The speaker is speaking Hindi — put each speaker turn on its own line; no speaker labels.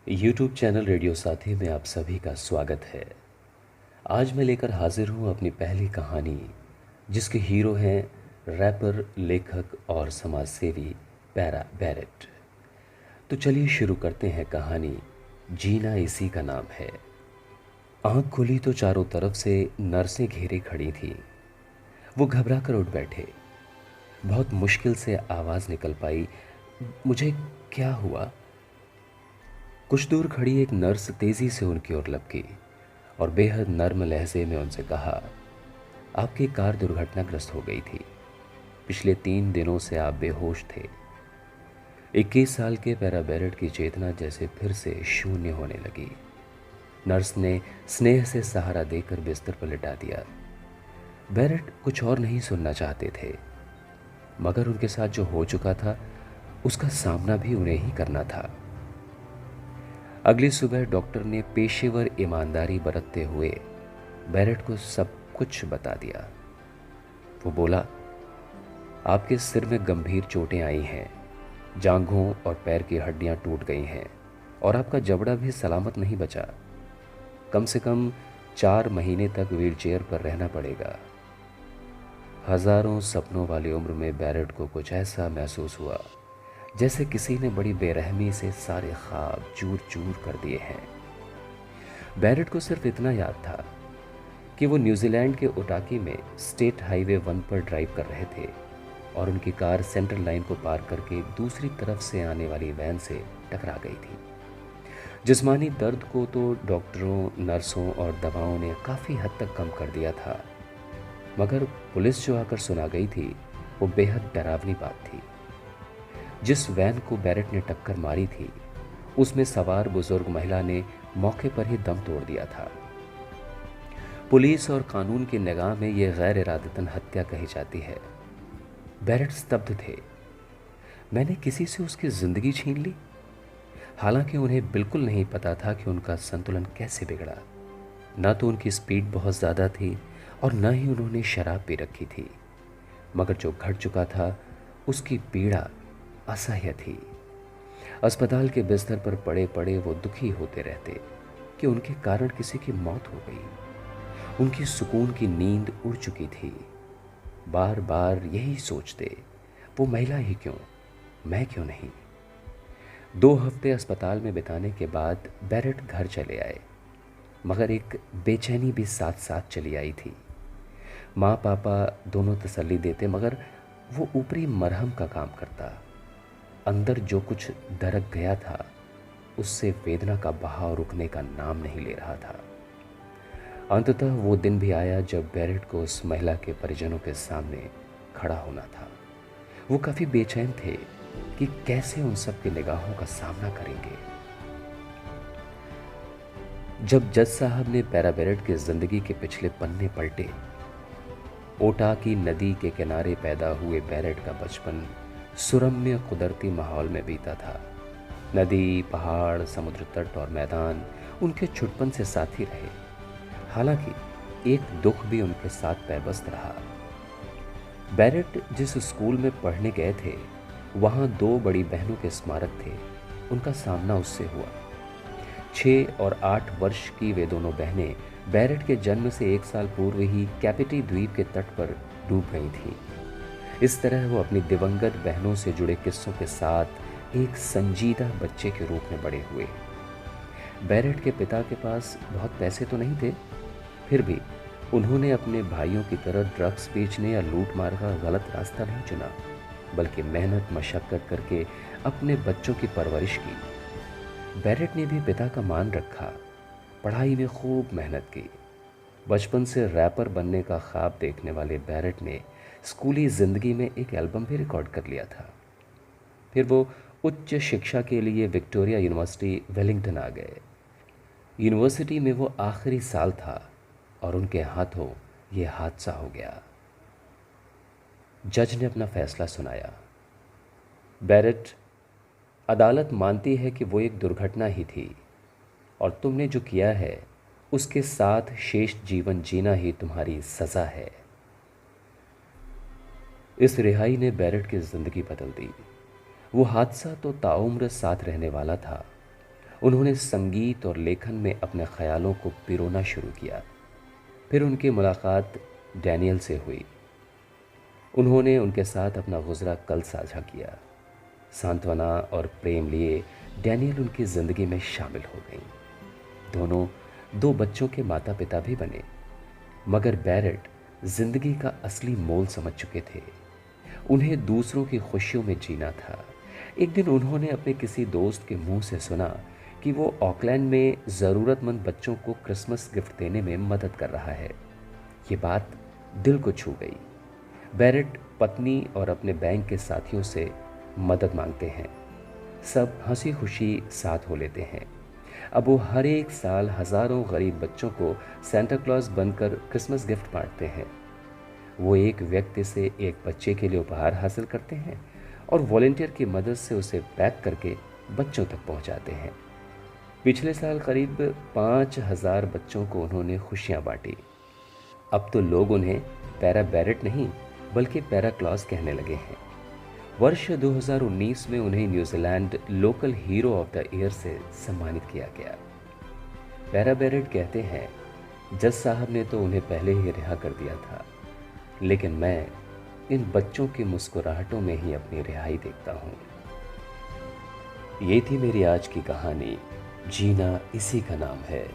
YouTube चैनल रेडियो साथी में आप सभी का स्वागत है। आज मैं लेकर हाजिर हूँ अपनी पहली कहानी, जिसके हीरो हैं रैपर, लेखक और समाज सेवी पैरा बैरेट। तो चलिए शुरू करते हैं कहानी। जीना इसी का नाम है। आंख खुली तो चारों तरफ से नर्सें घेरे खड़ी थीं। वो घबरा कर उठ बैठे। बहुत मुश्किल से आवाज़ निकल पाई, मुझे क्या हुआ? कुछ दूर खड़ी एक नर्स तेजी से उनकी ओर लपकी और बेहद नर्म लहजे में उनसे कहा, आपकी कार दुर्घटनाग्रस्त हो गई थी। पिछले 3 दिनों से आप बेहोश थे। 21 साल के पैरा बैरेट की चेतना जैसे फिर से शून्य होने लगी। नर्स ने स्नेह से सहारा देकर बिस्तर पर लिटा दिया। बैरेट कुछ और नहीं सुनना चाहते थे, मगर उनके साथ जो हो चुका था उसका सामना भी उन्हें ही करना था। अगली सुबह डॉक्टर ने पेशेवर ईमानदारी बरतते हुए बैरेट को सब कुछ बता दिया। वो बोला, आपके सिर में गंभीर चोटें आई हैं, जांघों और पैर की हड्डियां टूट गई हैं और आपका जबड़ा भी सलामत नहीं बचा। कम से कम 4 महीने तक व्हीलचेयर पर रहना पड़ेगा। हजारों सपनों वाली उम्र में बैरेट को कुछ ऐसा महसूस हुआ जैसे किसी ने बड़ी बेरहमी से सारे ख्वाब चूर चूर कर दिए हैं। बैरेट को सिर्फ इतना याद था कि वो न्यूजीलैंड के ओटाकी में स्टेट हाईवे 1 पर ड्राइव कर रहे थे और उनकी कार सेंट्रल लाइन को पार करके दूसरी तरफ से आने वाली वैन से टकरा गई थी। जिस्मानी दर्द को तो डॉक्टरों, नर्सों और दवाओं ने काफ़ी हद तक कम कर दिया था, मगर पुलिस जो आकर सुना गई थी वो बेहद डरावनी बात थी। जिस वैन को बैरेट ने टक्कर मारी थी उसमें सवार बुजुर्ग महिला ने मौके पर ही दम तोड़ दिया था। पुलिस और कानून की निगाह में यह गैर इरादतन हत्या कही जाती है। बैरेट स्तब्ध थे। मैंने किसी से उसकी जिंदगी छीन ली? हालांकि उन्हें बिल्कुल नहीं पता था कि उनका संतुलन कैसे बिगड़ा। न तो उनकी स्पीड बहुत ज़्यादा थी और न ही उन्होंने शराब पी रखी थी, मगर जो घट चुका था उसकी पीड़ा असह्य थी। अस्पताल के बिस्तर पर पड़े पड़े वो दुखी होते रहते कि उनके कारण किसी की मौत हो गई। उनकी सुकून की नींद उड़ चुकी थी। बार बार यही सोचते, वो महिला ही क्यों, मैं क्यों नहीं। 2 हफ्ते अस्पताल में बिताने के बाद बैरेट घर चले आए, मगर एक बेचैनी भी साथ साथ चली आई थी। माँ पापा दोनों तसल्ली देते, मगर वो ऊपरी मरहम का काम करता। अंदर जो कुछ दरक गया था उससे वेदना का बहाव रुकने का नाम नहीं ले रहा था। अंततः वो दिन भी आया जब बैरेट को उस महिला के परिजनों के सामने खड़ा होना था। वो काफ़ी बेचैन थे कि कैसे उन सब की निगाहों का सामना करेंगे। जब जज साहब ने पैरा बैरेट की जिंदगी के पिछले पन्ने पलटे, ओटा की नदी के किनारे पैदा हुए बैरेट का बचपन सुरम्य कुदरती माहौल में बीता था। नदी, पहाड़, समुद्र तट और मैदान उनके छुटपन से साथी रहे। हालांकि एक दुख भी उनके साथ पैबस्त रहा। बैरेट जिस स्कूल में पढ़ने गए थे वहाँ 2 बड़ी बहनों के स्मारक थे। उनका सामना उससे हुआ। 6 और 8 वर्ष की वे दोनों बहनें बैरेट के जन्म से 1 साल पूर्व ही कैपिटी द्वीप के तट पर डूब गई थीं। इस तरह वो अपनी दिवंगत बहनों से जुड़े किस्सों के साथ एक संजीदा बच्चे के रूप में बड़े हुए। बैरेट के पिता के पास बहुत पैसे तो नहीं थे, फिर भी उन्होंने अपने भाइयों की तरह ड्रग्स बेचने या लूट मार का गलत रास्ता नहीं चुना, बल्कि मेहनत मशक्कत करके अपने बच्चों की परवरिश की। बैरेट ने भी पिता का मान रखा, पढ़ाई में खूब मेहनत की। बचपन से रैपर बनने का ख्वाब देखने वाले बैरेट ने स्कूली ज़िंदगी में एक एल्बम भी रिकॉर्ड कर लिया था। फिर वो उच्च शिक्षा के लिए विक्टोरिया यूनिवर्सिटी वेलिंगटन आ गए। यूनिवर्सिटी में वो आखिरी साल था और उनके हाथों ये हादसा हो गया। जज ने अपना फैसला सुनाया। बैरेट, अदालत मानती है कि वो एक दुर्घटना ही थी और तुमने जो किया है उसके साथ शेष जीवन जीना ही तुम्हारी सज़ा है। इस रिहाई ने बैरेट की ज़िंदगी बदल दी। वो हादसा तो ताउम्र साथ रहने वाला था, उन्होंने संगीत और लेखन में अपने ख्यालों को पिरोना शुरू किया। फिर उनकी मुलाकात डैनियल से हुई। उन्होंने उनके साथ अपना गुज़रा कल साझा किया। सांत्वना और प्रेम लिए डैनियल उनकी ज़िंदगी में शामिल हो गईं। दोनों 2 बच्चों के माता पिता भी बने। मगर बैरेट ज़िंदगी का असली मोल समझ चुके थे। उन्हें दूसरों की खुशियों में जीना था। एक दिन उन्होंने अपने किसी दोस्त के मुंह से सुना कि वो ऑकलैंड में ज़रूरतमंद बच्चों को क्रिसमस गिफ्ट देने में मदद कर रहा है। ये बात दिल को छू गई। बैरेट पत्नी और अपने बैंक के साथियों से मदद मांगते हैं। सब हंसी खुशी साथ हो लेते हैं। अब वो हर एक साल हज़ारों गरीब बच्चों को सेंटा क्लॉज बनकर क्रिसमस गिफ्ट बांटते हैं। वो एक व्यक्ति से एक बच्चे के लिए उपहार हासिल करते हैं और वॉलेंटियर की मदद से उसे पैक करके बच्चों तक पहुंचाते हैं। पिछले साल करीब 5,000 बच्चों को उन्होंने खुशियां बांटी। अब तो लोग उन्हें पैरा बैरेट नहीं बल्कि पैरा क्लॉज कहने लगे हैं। वर्ष 2019 में उन्हें New Zealand local hero of the year से सम्मानित किया गया। पैरा बैरेट कहते हैं, जज साहब ने तो उन्हें पहले ही रिहा कर दिया था, लेकिन मैं इन बच्चों की मुस्कुराहटों में ही अपनी रिहाई देखता हूँ। ये थी मेरी आज की कहानी। जीना इसी का नाम है।